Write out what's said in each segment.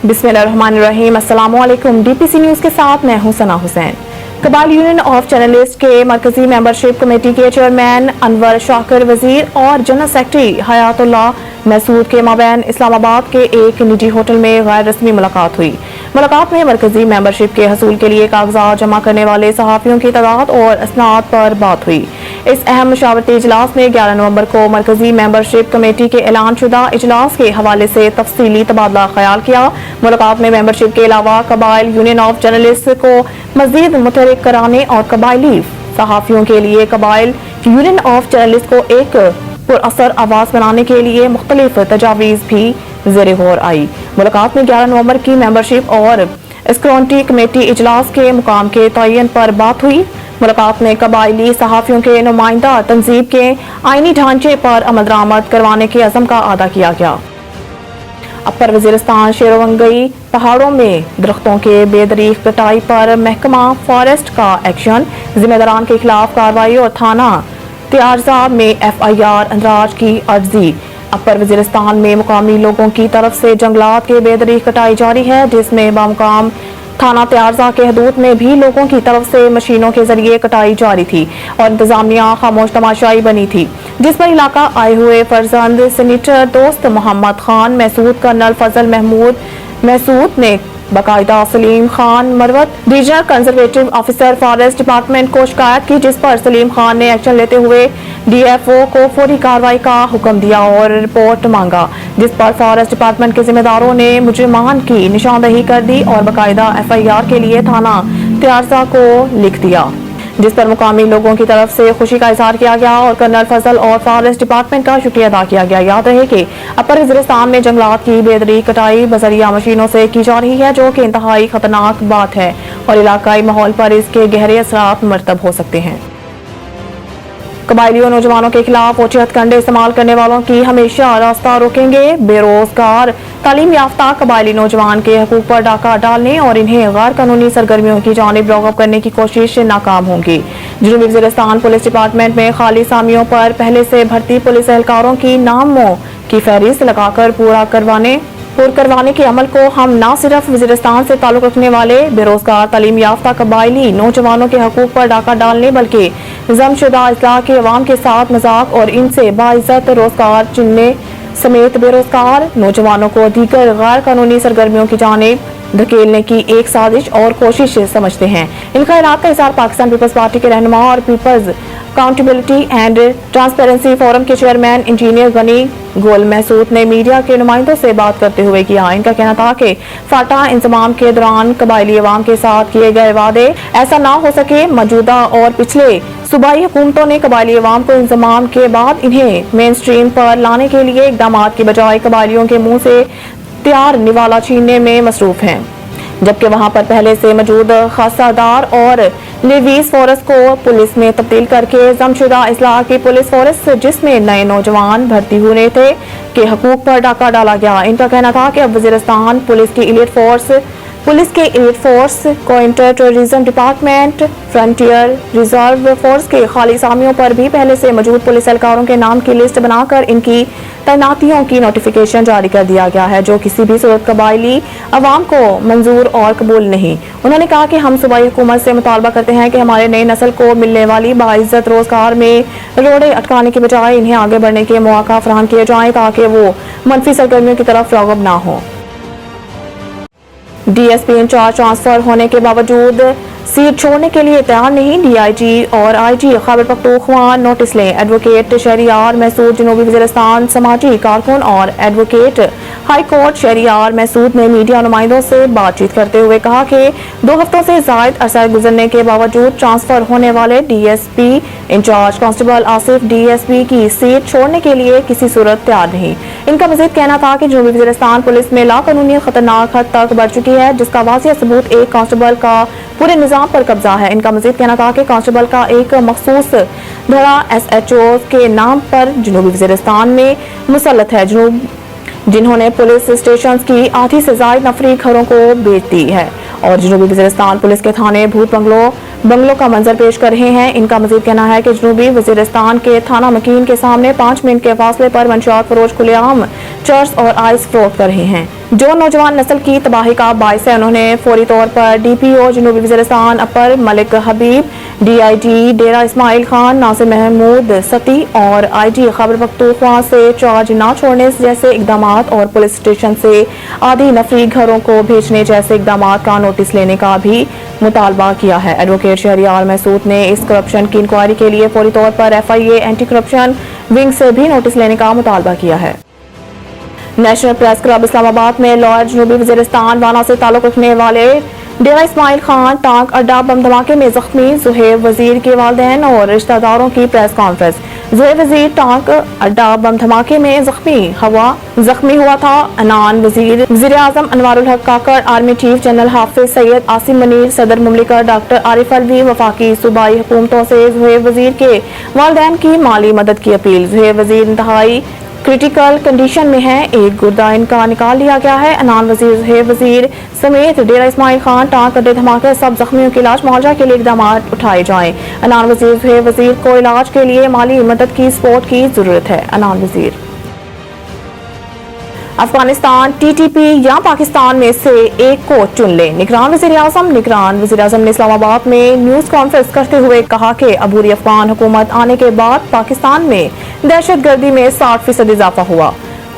बिस्मिल्लाहिर्रहमानिर्रहीम। अस्सलाम वालेकुम। डीपीसी न्यूज के साथ मैं हूं सना हुसैन। कबाइली यूनियन ऑफ जर्नलिस्ट के मरकजी मेंबरशिप कमेटी के चेयरमैन अनवर शाकिर वजीर और जनरल सेक्रेटरी हयातुल्लाह महसूद के माबैन इस्लामाबाद के एक निजी होटल में गैर रस्मी मुलाकात हुई। मुलाकात में मरकजी मेंबरशिप के हसूल के लिए कागजात जमा करने वाले सहाफियों की तादाद और असनाद पर बात हुई। इस अहम मशावरती इजलास में 11 नवंबर को मरकजी मेंबरशिप कमेटी के ऐलान शुदा इजलास के हवाले से तफसीली तबादला ख्याल किया। मुलाकात में मेंबरशिप के अलावा कबाइल यूनियन ऑफ जर्नलिस्ट को मजीद मुतहरिक कराने और कबाइली सहाफियों के लिए कबाइल यूनियन ऑफ जर्नलिस्ट को एक पुरअसर आवाज बनाने के लिए मुख्तलिफ तजावीज़ भी ज़ेरे गौर आई। मुलाकात में 11 नवंबर की मेंबरशिप और स्क्रॉन्टी कमेटी इजलास के मुकाम के तयन पर बात हुई। मुलाकात में कबाइली सहाफियों के नुमाइंदा तंजीब के आईनी ढांचे पर अमल दरामद करवाने के अज़म का अदा किया गया। अपर वजीरिस्तान शेरवंगई पहाड़ों में दरख्तों के बेदरीक कटाई पर महकमा फॉरेस्ट का एक्शन, जिम्मेदारान के खिलाफ कार्रवाई और थाना त्यारजा में FIR अंदराज की अर्जी। अपर वजीरिस्तान में मुकामी लोगों की तरफ से जंगलात के बेदरीक कटाई जारी है, जिसमें बामुकाम थाना त्यारजा के हदूद में भी लोगों की तरफ से मशीनों के जरिए कटाई जारी थी और इंतजामिया खामोश तमाशाई बनी थी, जिस पर इलाका आए हुए फर्जंद सीनेटर दोस्त मोहम्मद खान महसूद, कर्नल फजल महमूद महसूद ने बाकायदा Salim Khan Marwat regional conservative officer forest department को शिकायत की, जिस पर सलीम खान ने एक्शन लेते हुए DFO को फौरी कार्रवाई का हुक्म दिया और रिपोर्ट मांगा, जिस पर फॉरेस्ट डिपार्टमेंट के जिम्मेदारों ने मुजरिमान की निशानदही कर दी और बाकायदा FIR के लिए थाना त्यारजा को लिख दिया, जिस पर मुकामी लोगों की तरफ से खुशी का इजहार किया गया और कर्नल फजल और फॉरेस्ट डिपार्टमेंट का शुक्रिया अदा किया गया। याद रहे कि अपर वजीरिस्तान में जंगलात की बेदरीक कटाई बजरिया मशीनों से की जा रही है, जो कि इंतहाई खतरनाक बात है और इलाकाई माहौल पर इसके गहरे असरात मरतब हो सकते हैं। कबाइली और नौजवानों के खिलाफ ओछे हथकंडे इस्तेमाल करने वालों की हमेशा रास्ता रोकेंगे। बेरोजगार तालीम याफ्ता कबाइली नौजवान के हकूक पर डाका डालने और इन्हें गैर कानूनी सरगर्मियों की जानिब राग़िब करने की कोशिश नाकाम होंगी। जनूबी वज़ीरिस्तान पुलिस डिपार्टमेंट में खाली सामियों पर पहले से भर्ती पुलिस एहलकारों की नामों की फहरिस्त लगाकर पूरा करवाने के अमल को हम न सिर्फ वज़ीरिस्तान से ताल्लुक़ रखने वाले बेरोजगार तालीम याफ्ता कबाइली नौजवानों के हकूक पर डाका डालने बल्कि जमशुदा इस्लाह के अवाम के साथ मजाक और इनसे बाइज्जत रोजगार चुनने समेत बेरोजगार नौजवानों को दीगर गैर कानूनी सरगर्मियों की जानिब धकेलने की एक साजिश और कोशिश समझते हैं। इन ख्यालात का इज़हार पाकिस्तान पीपल्स पार्टी के रहनुमा और people's accountability and transparency forum के चेयरमैन इंजीनियर गनी गुल महसूद ने मीडिया के नुमाइंदों से बात करते हुए किया। इनका कहना था कि फाटा इंतजाम के दौरान कबाइली अवाम के साथ किए गए वादे ऐसा ना हो सके। मौजूदा और पिछले सूबाई हुकूमतों ने कबाइली अवाम को इंतजाम के बाद इन्हें मेन स्ट्रीम पर लाने के लिए इकदाम की बजाय कबाइलियों के मुंह से तैयार निवाला छीनने में मसरूफ हैं, जबकि वहां पर पहले से मौजूद खासादार और लेवीज फोर्स को पुलिस में तब्दील करके जमशुदा इस्लाह की पुलिस फोर्स जिसमें नए नौजवान भर्ती हुए थे के हकूक पर डाका डाला गया। इनका कहना था कि अब वज़ीरिस्तान पुलिस की elite force counter terrorism department, frontier reserve force के खाली सामियों पर भी पहले से मौजूद पुलिस एहलकारों के नाम की लिस्ट बनाकर इनकी तैनातियों की नोटिफिकेशन जारी कर दिया गया है, जो किसी भी सूरत कबाइली अवाम को मंजूर और कबूल नहीं। उन्होंने कहा कि हम सूबाई हुकूमत से मुतालबा करते हैं कि हमारे नई नस्ल को मिलने वाली बाइज्जत रोजगार में रोड़े अटकाने के बजाय इन्हें आगे बढ़ने के मौका फराहम किए जाएं ताकि वो मनफी सरगर्मियों की तरफ राग़िब ना हो। DSP इंचार्ज ट्रांसफर होने के बावजूद सीट छोड़ने के लिए तैयार नहीं। DIG और IG खैबर पख्तूनख्वा नोटिस लें। एडवोकेट शहरियार महसूद जनूबी वज़ीरिस्तान समाजी कारकुन और advocate high court Shahriyar Mahsud ने मीडिया नुमाइंदों से बातचीत करते हुए कहा कि 2 हफ्तों से ज़ायद अरसा गुजरने के बावजूद ट्रांसफर होने वाले DSP incharge constable Asif DSP की सीट छोड़ने के लिए किसी सूरत तैयार नहीं। इनका मजीद कहना था कि जनूबी वज़ीरिस्तान पुलिस में लाकानूनियत खतरनाक हद तक बढ़ चुकी है, जिसका वाज़िह सबूत एक कांस्टेबल का पूरे निज़ाम पर कब्जा है। इनका मजीद कहना था कि कांस्टेबल का एक मखसूस धड़ा SHO के नाम पर जनूबी वज़ीरिस्तान में मुसल्लत है, जिन्होंने पुलिस स्टेशन की आधी से ज़ायद नफरी घरों को बेच दी है और जनूबी वज़ीरिस्तान पुलिस के थाने भूत बंगलों का मंजर पेश कर रहे हैं। इनका मजीद कहना है कि जनूबी वज़ीरिस्तान के थाना मकीन के सामने 5 मिनट के फासले पर मंशियात फरोश खुलेआम चर्च और आइस फरोख्त कर रहे हैं। جو نوجوان نسل کی تباہی کا باعث ہے، انہوں نے فوری طور پر DPO جنوبی وزیرستان اپر ملک حبیب، DIG ڈیرہ اسماعیل خان، ناصر محمود ستی اور IG خیبر پختونخوا سے چارج نہ چھوڑنے جیسے اقدامات اور پولیس اسٹیشن سے آدھی نفری گھروں کو بھیجنے جیسے اقدامات کا نوٹس لینے کا بھی مطالبہ کیا ہے۔ ایڈوکیٹ شہریار محسود نے اس کرپشن کی انکوائری کے لیے فوری طور پر FIA اینٹی کرپشن ونگ سے بھی نوٹس لینے کا مطالبہ کیا ہے۔ نیشنل پریس کلب اسلام آباد میں لوئر جنوبی وزیرستان وانا سے تعلق رکھنے والے ڈیرہ اسماعیل خان ٹانک اڈا بم دھماکے میں زخمی زہیب وزیر کے والدین اور رشتہ داروں کی پریس کانفرنس۔ زہیب وزیر ٹانک اڈا بم دھماکے میں زخمی ہوا تھا۔ انان وزیر، وزیر اعظم انوار الحق کاکڑ، آرمی چیف جنرل حافظ سید عاصم منیر، صدر مملکت ڈاکٹر عارف الوی، وفاقی صوبائی حکومتوں سے زہیب وزیر کے والدین کی مالی مدد کی اپیل۔ زہیب وزیر انتہائی کریٹیکل کنڈیشن میں ہے، ایک گردہ ان کا نکال لیا گیا ہے۔ انان وزیر زہیب وزیر سمیت ڈیرہ اسماعیل خان ٹانک اڈے دھماکے سب زخمیوں کے علاج معالجہ کے لیے اقدامات اٹھائے جائیں۔ انان وزیر زہیب وزیر کو علاج کے لیے مالی مدد کی سپورٹ کی ضرورت ہے۔ انان وزیر افغانستان TTP یا پاکستان میں سے ایک کو چن لیں، نگران وزیر اعظم نے اسلام آباد میں نیوز کانفرنس کرتے ہوئے کہا کہ عبوری افغان حکومت آنے کے بعد پاکستان میں دہشت گردی میں 60% اضافہ ہوا۔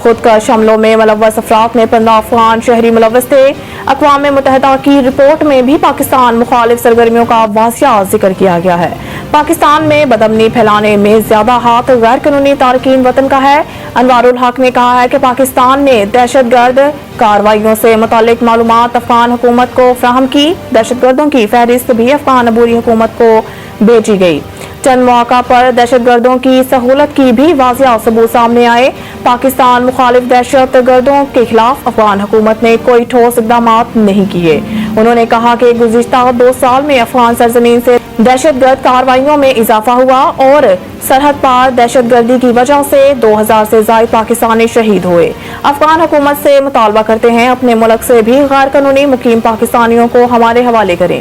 خود کش حملوں میں ملوث افراد میں 15 افغان شہری ملوث تھے۔ اقوام متحدہ کی رپورٹ میں بھی پاکستان مخالف سرگرمیوں کا واضح ذکر کیا گیا ہے۔ پاکستان میں بدامنی پھیلانے میں زیادہ ہاتھ غیر قانونی تارکین وطن کا ہے۔ انوار الحق نے کہا ہے کہ پاکستان نے دہشت گرد کارروائیوں سے متعلق معلومات افغان حکومت کو فراہم کی۔ دہشت گردوں کی فہرست بھی افغان عبوری حکومت کو بھیجی گئی۔ چند مواقع پر دہشت گردوں کی سہولت کی بھی واضح ثبوت سامنے آئے۔ پاکستان مخالف دہشت گردوں کے خلاف افغان حکومت نے کوئی ٹھوس اقدامات نہیں کیے۔ انہوں نے کہا کہ گزشتہ 2 سال میں افغان سرزمین سے دہشت گرد کارروائیوں میں اضافہ ہوا اور سرحد پار دہشت گردی کی وجہ سے 2000 سے زائد پاکستانی شہید ہوئے۔ افغان حکومت سے مطالبہ کرتے ہیں اپنے ملک سے بھی غیر قانونی مقیم پاکستانیوں کو ہمارے حوالے کریں۔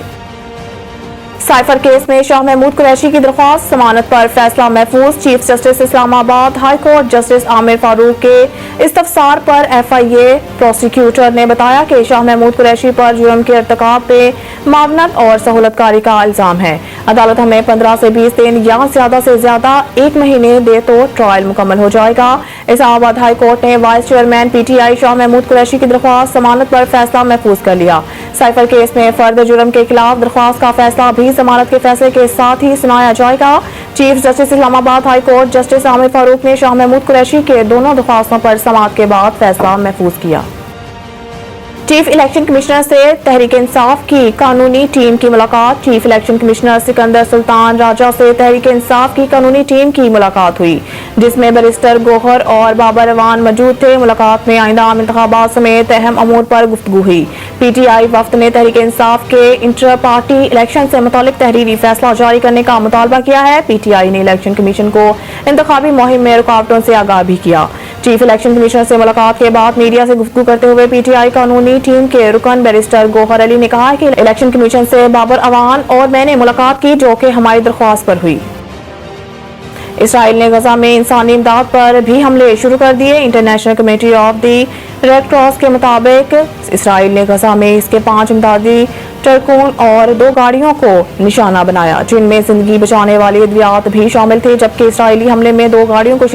سائفر کیس میں شاہ محمود قریشی کی درخواست ضمانت پر فیصلہ محفوظ۔ چیف جسٹس اسلام آباد ہائی کورٹ جسٹس عامر فاروق کے استفسار پر FIA پروسیکیوٹر نے بتایا کہ شاہ محمود قریشی پر جرم کے ارتکاب پہ معاونت اور سہولت کاری کا الزام ہے۔ عدالت ہمیں 15 سے 20 دن یا زیادہ سے زیادہ 1 مہینے دے تو ٹرائل مکمل ہو جائے گا۔ اسلام آباد ہائی کورٹ نے vice chairman PTI Shah Mahmood Qureshi کی درخواست ضمانت پر فیصلہ محفوظ کر لیا۔ سائفر کیس میں فرد جرم کے خلاف درخواست کا فیصلہ بھی ضمانت کے فیصلے کے ساتھ ہی سنایا جائے گا۔ چیف جسٹس اسلام آباد ہائی کورٹ جسٹس عامر فاروق نے شاہ محمود قریشی کے دونوں درخواستوں پر سماعت کے بعد فیصلہ محفوظ کیا۔ چیف الیکشن کمشنر سے تحریک انصاف کی قانونی ٹیم کی ملاقات۔ چیف الیکشن کمشنر سکندر سلطان راجہ سے تحریک انصاف کی قانونی ٹیم کی ملاقات ہوئی، جس میں بیرسٹر گوہر اور بابر روان موجود تھے۔ ملاقات میں آئندہ عام انتخابات سمیت اہم امور پر گفتگو ہوئی۔ PTI وفد نے تحریک انصاف کے انٹر پارٹی الیکشن سے متعلق تحریری فیصلہ جاری کرنے کا مطالبہ کیا ہے۔ PTI نے الیکشن کمیشن کو انتخابی مہم میں رکاوٹوں سے آگاہ بھی کیا۔ چیف الیکشن کمشنر سے ملاقات کے بعد میڈیا سے گفتگو کرتے ہوئے PTI قانونی ٹیم کے رکن بیرسٹر گوہر علی نے کہا کہ الیکشن کمیشن سے بابر اوان اور میں نے ملاقات کی، جو کہ ہماری درخواست پر ہوئی۔ اسرائیل نے غزہ میں انسانی امداد پر بھی حملے شروع کر دیے۔ International Committee of the Red Cross کے مطابق اسرائیل نے غزہ میں اس کے 5 امدادی ٹرکوں اور 2 گاڑیوں کو نشانہ بنایا، جن میں زندگی بچانے والی ادویات بھی شامل تھے، جبکہ اسرائیلی حملے میں 2 گاڑیوں کو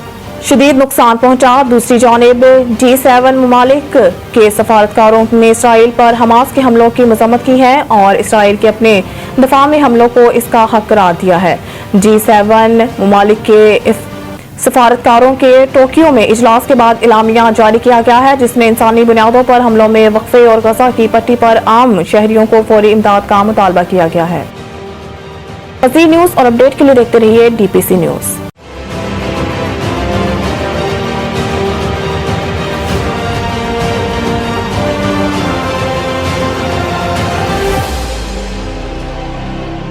شدید نقصان پہنچا۔ دوسری جانب G7 ممالک کے سفارتکاروں نے اسرائیل پر حماس کے حملوں کی مذمت کی ہے اور اسرائیل کے اپنے دفاع میں حملوں کو اس کا حق قرار دیا ہے۔ G7 ممالک کے سفارتکاروں کے ٹوکیو میں اجلاس کے بعد اعلامیہ جاری کیا گیا ہے، جس میں انسانی بنیادوں پر حملوں میں وقفے اور غزہ کی پٹی پر عام شہریوں کو فوری امداد کا مطالبہ کیا گیا ہے۔ مزید نیوز اور اپڈیٹ کے لیے دیکھتے رہیے DPC نیوز۔